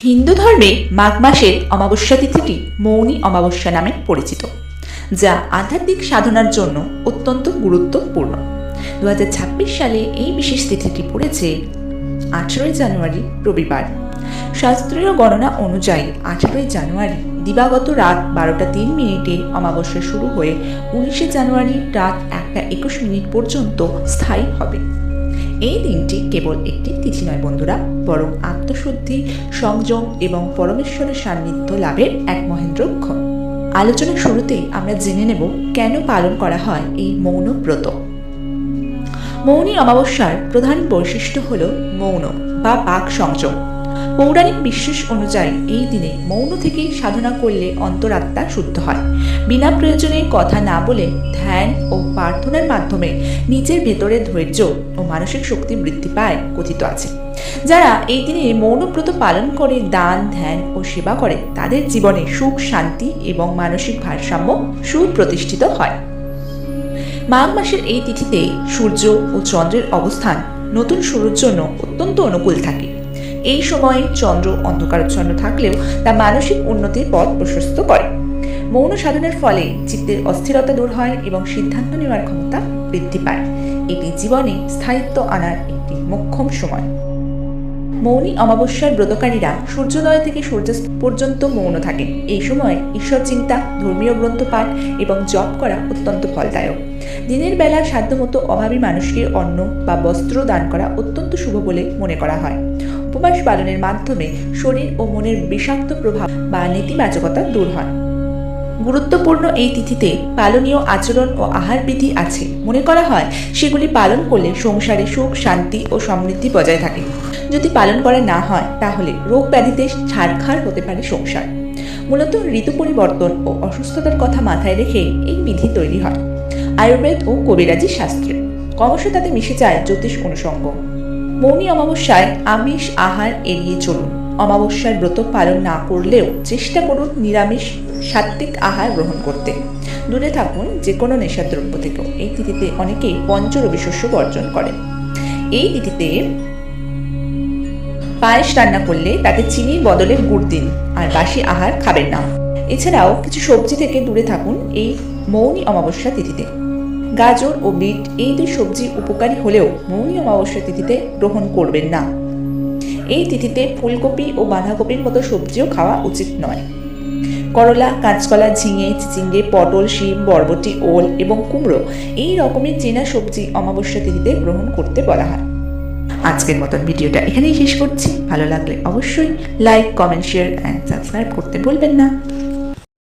হিন্দু ধর্মে মাঘ মাসের অমাবস্যা তিথিটি মৌনী অমাবস্যা নামে পরিচিত, যা আধ্যাত্মিক সাধনার জন্য অত্যন্ত গুরুত্বপূর্ণ। 2026 সালে এই বিশেষ তিথিটি পড়েছে 18 জানুয়ারি রবিবার। শাস্ত্রীয় গণনা অনুযায়ী 18 জানুয়ারি দিবাগত রাত 12:03 অমাবস্যা শুরু হয়ে 19 জানুয়ারি রাত 1:21 পর্যন্ত স্থায়ী হবে। এই দিনটি কেবল একটি তিথি নয় বন্ধুরা, বরং আত্মশুদ্ধি, সংযম এবং পরমেশ্বরের সান্নিধ্য লাভের এক মহেন্দ্রক্ষণ। আলোচনার শুরুতেই আমরা জেনে নেব কেন পালন করা হয় এই মৌন ব্রত। মৌনী অমাবস্যার প্রধান বৈশিষ্ট্য হল মৌন বা বাক সংযম। পৌরাণিক বিশ্বাস অনুযায়ী এই দিনে মৌন থেকে সাধনা করলে অন্তরাত্মা শুদ্ধ হয়। বিনা প্রয়োজনে কথা না বলে ধ্যান ও প্রার্থনার মাধ্যমে নিজের ভেতরে ধৈর্য ও মানসিক শক্তি বৃদ্ধি পায় কথিত আছে। যারা এই দিনে মৌনব্রত পালন করে দান, ধ্যান ও সেবা করে, তাদের জীবনে সুখ, শান্তি এবং মানসিক ভারসাম্য সুপ্রতিষ্ঠিত হয়। মাঘ মাসের এই তিথিতে সূর্য ও চন্দ্রের অবস্থান নতুন শুরুর জন্য অত্যন্ত অনুকূল থাকে। এই সময়ে চন্দ্র অন্ধকারাচ্ছন্ন থাকলেও তা মানসিক উন্নতির পথ প্রশস্ত করে। মৌন সাধনের ফলে চিত্তের অস্থিরতা দূর হয় এবং সিদ্ধান্ত নেওয়ার ক্ষমতা বৃদ্ধি পায়। এটি জীবনে স্থায়িত্ব আনার একটি মোক্ষম সময়। মৌনী অমাবস্যার ব্রতকারীরা সূর্যোদয় থেকে সূর্যাস্ত পর্যন্ত মৌন থাকেন। এই সময় ঈশ্বর চিন্তা, ধর্মীয় গ্রন্থ পাঠ এবং জপ করা অত্যন্ত ফলদায়ক। দিনের বেলা সাধ্যমতো অভাবী মানুষকে অন্ন বা বস্ত্র দান করা অত্যন্ত শুভ বলে মনে করা হয়। উপবাস পালনের মাধ্যমে শরীর ও মনের বিষাক্ত প্রভাব বা নেতিবাচকতা দূর হয়। গুরুত্বপূর্ণ এই তিথিতে পালনীয় আচরণ ও আহার বিধি আছে। মনে করা হয় সেগুলি পালন করলে সংসারে সুখ, শান্তি ও সমৃদ্ধি বজায় থাকে। যদি পালন করা না হয় তাহলে রোগ ব্যাধিতে ছাড়খাড় হতে পারে সংসার। মূলত ঋতু পরিবর্তন ও অসুস্থতার কথা মাথায় রেখে এই বিধি তৈরি হয়। আয়ুর্বেদ ও কবিরাজি শাস্ত্রে ক্রমশ তাতে মিশে যায় জ্যোতিষ অনুষঙ্গ। মৌনী অমাবস্যায় আমিষ আহার এড়িয়ে চলুন। অমাবস্যার ব্রত পালন না করলেও চেষ্টা করুন নিরামিষ সাত্ত্বিক আহার গ্রহণ করতে। দূরে থাকুন যে কোনো নেশাদ্রব্য থেকেও। এই তিথিতে অনেকেই পঞ্চরবি শস্য বর্জন করেন। এই তিথিতে পায়েস রান্না করলে তাতে চিনির বদলে গুড় দিন, আর বাসি আহার খাবেন না। এছাড়াও কিছু সবজি থেকে দূরে থাকুন এই মৌনী অমাবস্যা তিথিতে। গাজর ও বিট এই দুই সবজি উপকারী হলেও মৌনী অমাবস্যা তিথিতে গ্রহণ করবেন না। এই তিথিতে ফুলকপি ও বাঁধাকপির মতো সবজিও খাওয়া উচিত নয়। করলা, কাঁচকলা, ঝিঙে, চিচিঙ্গে, পটল, শিম, বরবটি, ওল এবং কুমড়ো এই রকমের চেনা সবজি অমাবস্যা তিথিতে গ্রহণ করতে বলা হয়। আজকের মতন ভিডিওটা এখানেই শেষ করছি। ভালো লাগলে অবশ্যই like, comment, share and subscribe করতে ভুলবেন না।